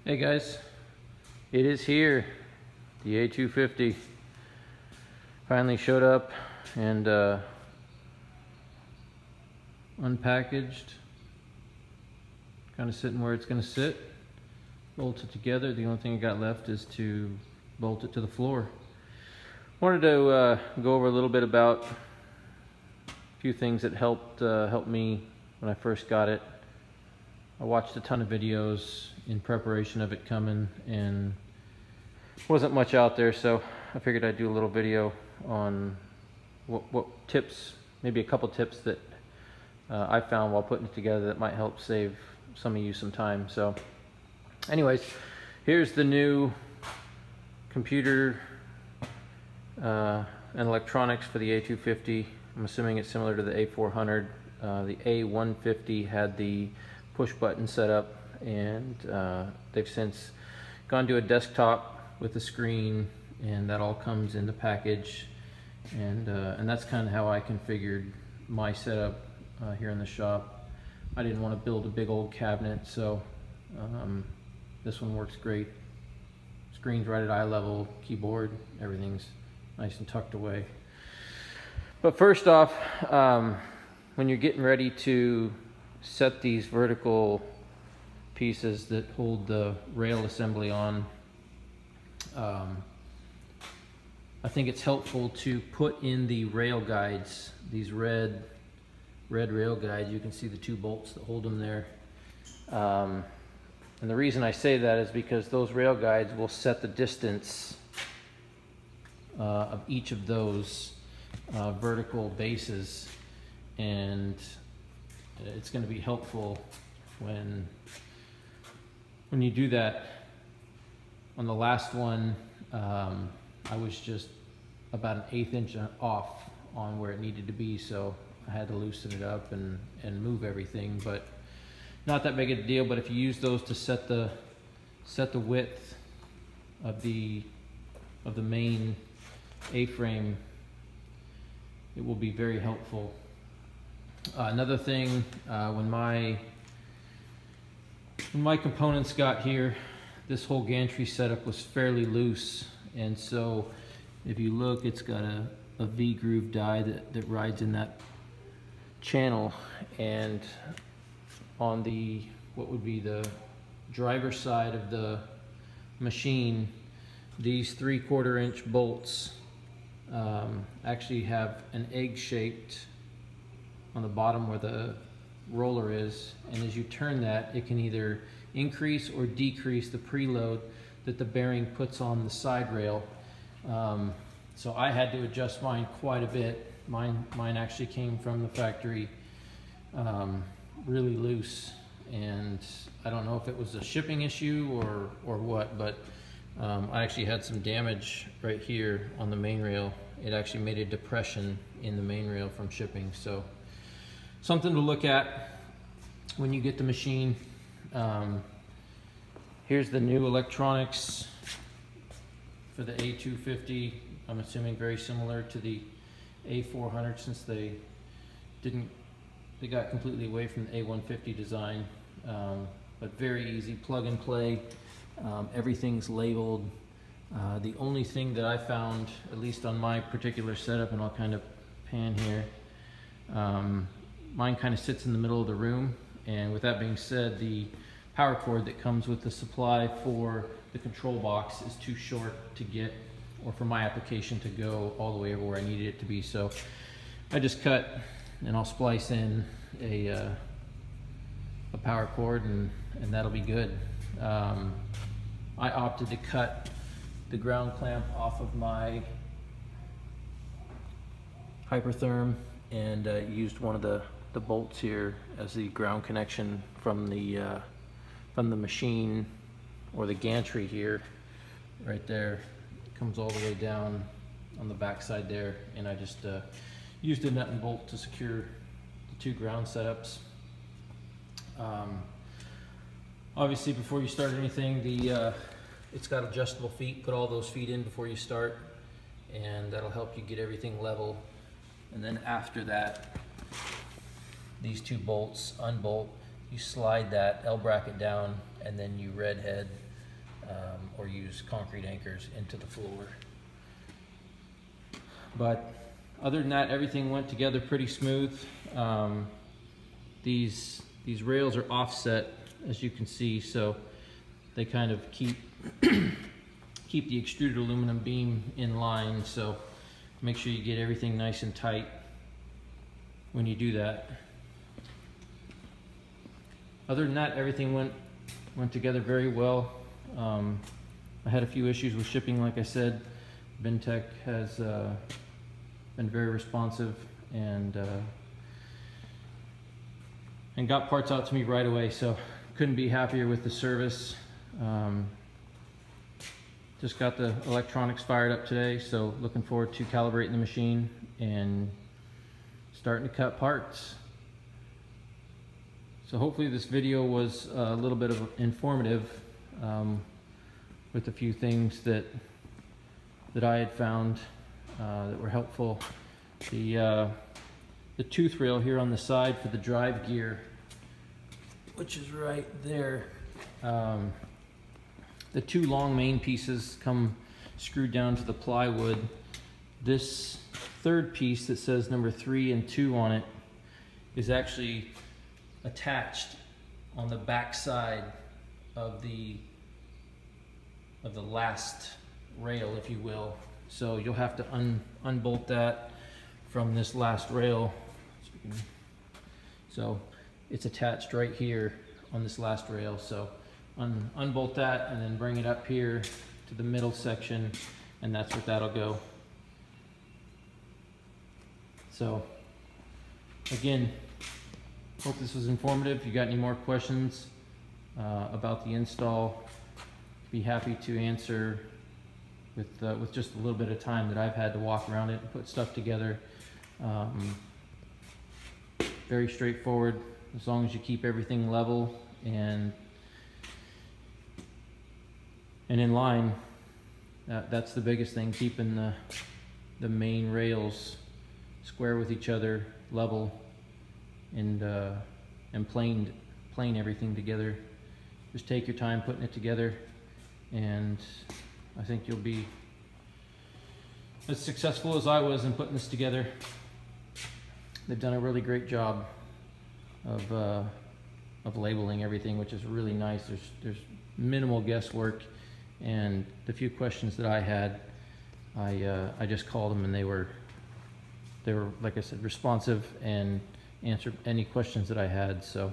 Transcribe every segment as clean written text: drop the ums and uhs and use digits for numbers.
Hey guys, it is here. The A250 finally showed up and unpackaged, kind of sitting where it's going to sit, bolted together. The only thing I got left is to bolt it to the floor. Wanted to go over a little bit about a few things that helped me when I first got it. I watched a ton of videos in preparation of it coming, and wasn't much out there, so I figured I'd do a little video on what tips, maybe a couple tips that I found while putting it together that might help save some of you some time. So anyways, here's the new computer and electronics for the A250. I'm assuming it's similar to the A400. The A150 had the push button setup, and they've since gone to a desktop with a screen, and that all comes in the package, and that's kind of how I configured my setup here in the shop. I didn't want to build a big old cabinet, so this one works great. Screen's right at eye level, keyboard, everything's nice and tucked away. But first off, when you're getting ready to set these vertical pieces that hold the rail assembly on, I think it's helpful to put in the rail guides, these red rail guides. You can see the two bolts that hold them there. And the reason I say that is because those rail guides will set the distance of each of those vertical bases, and it's going to be helpful when you do that. On the last one, I was just about an 1/8 inch off on where it needed to be, so I had to loosen it up and move everything, but not that big a deal. But if you use those to set the width of the main A-frame, it will be very helpful. Another thing, when my components got here, this whole gantry setup was fairly loose, and so if you look, it's got a V-groove die that rides in that channel, and on the what would be the driver side of the machine, these 3/4 inch bolts actually have an egg-shaped on the bottom where the roller is, and as you turn that, it can either increase or decrease the preload that the bearing puts on the side rail. So I had to adjust mine quite a bit. Mine actually came from the factory really loose, and I don't know if it was a shipping issue or what, but I actually had some damage right here on the main rail. It actually made a depression in the main rail from shipping, so something to look at when you get the machine. Here's the new electronics for the A250. I'm assuming very similar to the A400, since they got completely away from the A150 design, but very easy plug and play. Everything's labeled. The only thing that I found, at least on my particular setup, and I'll kind of pan here, mine kind of sits in the middle of the room, and with that being said, the power cord that comes with the supply for the control box is too short to get, or for my application to go all the way over where I needed it to be. So I just cut, and I'll splice in a power cord, and that'll be good. I opted to cut the ground clamp off of my Hypertherm, and used one of the bolts here as the ground connection from the machine, or the gantry here, right there. It comes all the way down on the back side there, and I just used a nut and bolt to secure the two ground setups. Obviously, before you start anything, it's got adjustable feet. Put all those feet in before you start, and that'll help you get everything level. And then after that, these two bolts unbolt, you slide that L bracket down, and then you redhead or use concrete anchors into the floor. But other than that, everything went together pretty smooth. These rails are offset, as you can see, so they kind of keep keep the extruded aluminum beam in line. So make sure you get everything nice and tight when you do that. Other than that, everything went together very well. I had a few issues with shipping, like I said. Bendtech has been very responsive and got parts out to me right away, so couldn't be happier with the service. Just got the electronics fired up today, so looking forward to calibrating the machine and starting to cut parts. So hopefully this video was a little bit of informative with a few things that I had found that were helpful. The tooth rail here on the side for the drive gear, which is right there. The two long main pieces come screwed down to the plywood. This third piece that says number 3 and 2 on it is actually attached on the back side of the last rail, if you will. So you'll have to unbolt that from this last rail. So it's attached right here on this last rail. So unbolt that and then bring it up here to the middle section, and that's where that'll go. So again, hope this was informative. If you got any more questions about the install, be happy to answer with just a little bit of time that I've had to walk around it and put stuff together. Very straightforward, as long as you keep everything level and in line. That's the biggest thing, keeping the main rails square with each other, level, and plane everything together. Just take your time putting it together, and I think you'll be as successful as I was in putting this together. They've done a really great job of labeling everything, which is really nice. There's minimal guesswork, and the few questions that I had, I just called them, and they were, like I said, responsive and answered any questions that I had. So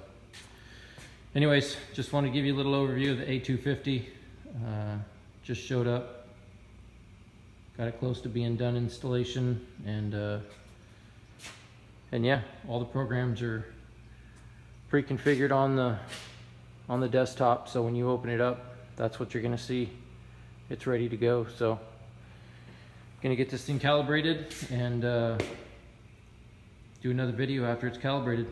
anyways, just want to give you a little overview of the A250. Just showed up, got it close to being done installation, and yeah, all the programs are pre-configured on the desktop, so when you open it up, that's what you're gonna see. It's ready to go. So gonna get this thing calibrated and do another video after it's calibrated.